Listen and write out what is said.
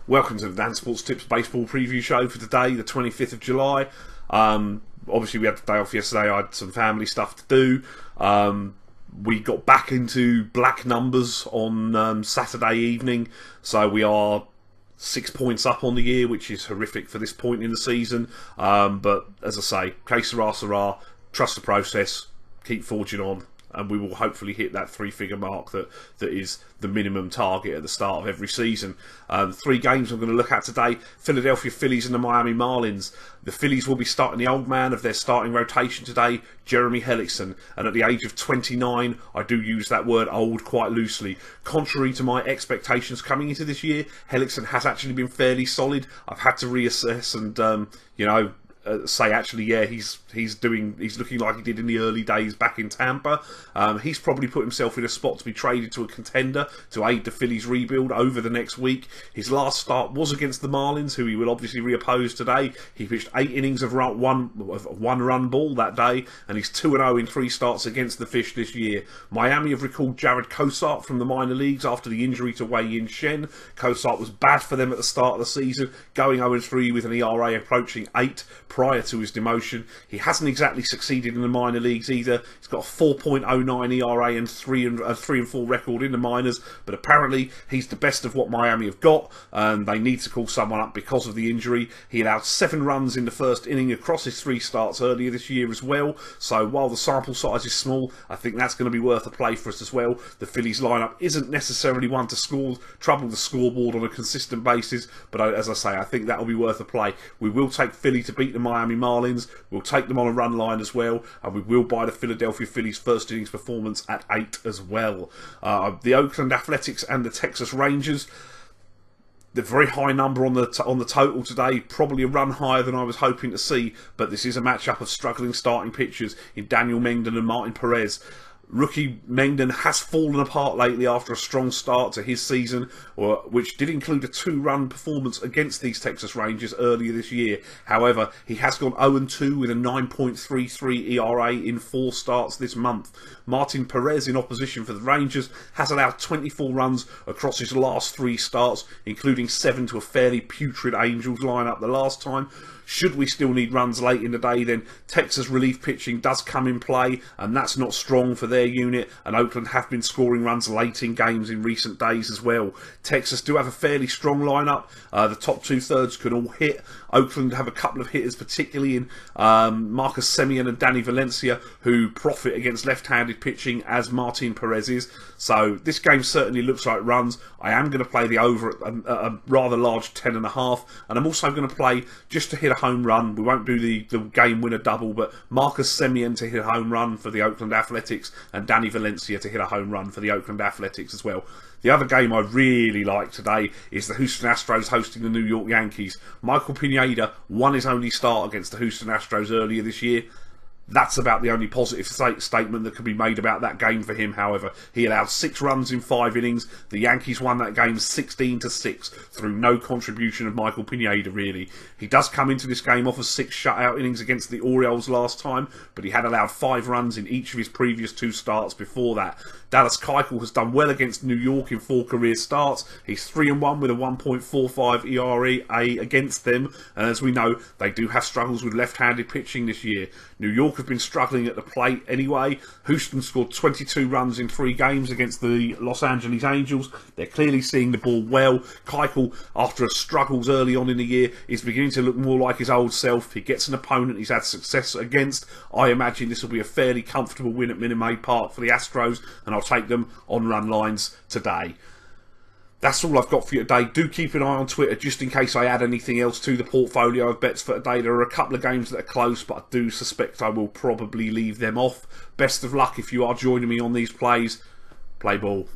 Welcome to the Dan Sports Tips Baseball Preview Show for today, the 25th of July. Obviously, we had the day off yesterday. I had some family stuff to do. We got back into black numbers on Saturday evening, so we are 6 points up on the year, which is horrific for this point in the season. But as I say, que sera, sera, trust the process, keep forging on, and we will hopefully hit that three-figure mark that is the minimum target at the start of every season. 3 games I'm going to look at today: Philadelphia Phillies and the Miami Marlins. The Phillies will be starting the old man of their starting rotation today, Jeremy Hellickson, and at the age of 29, I do use that word old quite loosely. Contrary to my expectations coming into this year, Hellickson has actually been fairly solid. I've had to reassess and say actually, yeah, he's looking like he did in the early days back in Tampa. He's probably put himself in a spot to be traded to a contender to aid the Phillies rebuild over the next week. His last start was against the Marlins, who he will obviously reoppose today. He pitched 8 innings of one run ball that day, and he's 2-0 in 3 starts against the Fish this year. Miami have recalled Jared Cosart from the minor leagues after the injury to Wei-Yin Shen. Cosart was bad for them at the start of the season, going 0-3 with an ERA approaching 8 prior to his demotion. He hasn't exactly succeeded in the minor leagues either. He's got a 4.09 ERA and 3-4 record in the minors, but apparently he's the best of what Miami have got, and they need to call someone up because of the injury. He allowed 7 runs in the first inning across his 3 starts earlier this year as well, so while the sample size is small, I think that's going to be worth a play for us as well. The Phillies lineup isn't necessarily one to trouble the scoreboard on a consistent basis, but as I say, I think that will be worth a play. We will take Philly to beat the Miami Marlins, we'll take them on a run line as well, and we will buy the Philadelphia Phillies first innings performance at 8 as well. The Oakland Athletics and the Texas Rangers, the very high number on the total today, probably a run higher than I was hoping to see, but this is a matchup of struggling starting pitchers in Daniel Mengden and Martin Perez. Rookie Mengden has fallen apart lately after a strong start to his season, which did include a 2-run performance against these Texas Rangers earlier this year. However, he has gone 0-2 with a 9.33 ERA in 4 starts this month. Martin Perez, in opposition for the Rangers, has allowed 24 runs across his last 3 starts, including 7 to a fairly putrid Angels lineup the last time. Should we still need runs late in the day, then Texas relief pitching does come in play, and that's not strong for their unit, and Oakland have been scoring runs late in games in recent days as well. Texas do have a fairly strong lineup. The top 2/3 can all hit. Oakland have a couple of hitters, particularly in Marcus Semien and Danny Valencia, who profit against left-handed pitching as Martin Perez is. So this game certainly looks like runs. I am going to play the over at a rather large 10.5, and I'm also going to play just to hit a home run. We won't do the game winner double, but Marcus Semien to hit a home run for the Oakland Athletics and Danny Valencia to hit a home run for the Oakland Athletics as well. The other game I really like today is the Houston Astros hosting the New York Yankees. Michael Pineda won his only start against the Houston Astros earlier this year. That's about the only positive statement that can be made about that game for him, however. He allowed 6 runs in 5 innings. The Yankees won that game 16-6 through no contribution of Michael Pineda, really. He does come into this game off of 6 shutout innings against the Orioles last time, but he had allowed 5 runs in each of his previous 2 starts before that. Dallas Keuchel has done well against New York in 4 career starts. He's 3-1 with a 1.45 ERA against them, and as we know, they do have struggles with left-handed pitching this year. New York have been struggling at the plate anyway. Houston scored 22 runs in 3 games against the Los Angeles Angels. They're clearly seeing the ball well. Keuchel, after struggles early on in the year, is beginning to look more like his old self. He gets an opponent he's had success against. I imagine this will be a fairly comfortable win at Minute Maid Park for the Astros, and I'll take them on run lines today. That's all I've got for you today. Do keep an eye on Twitter just in case I add anything else to the portfolio of bets for today. There are a couple of games that are close, but I do suspect I will probably leave them off. Best of luck if you are joining me on these plays. Play ball.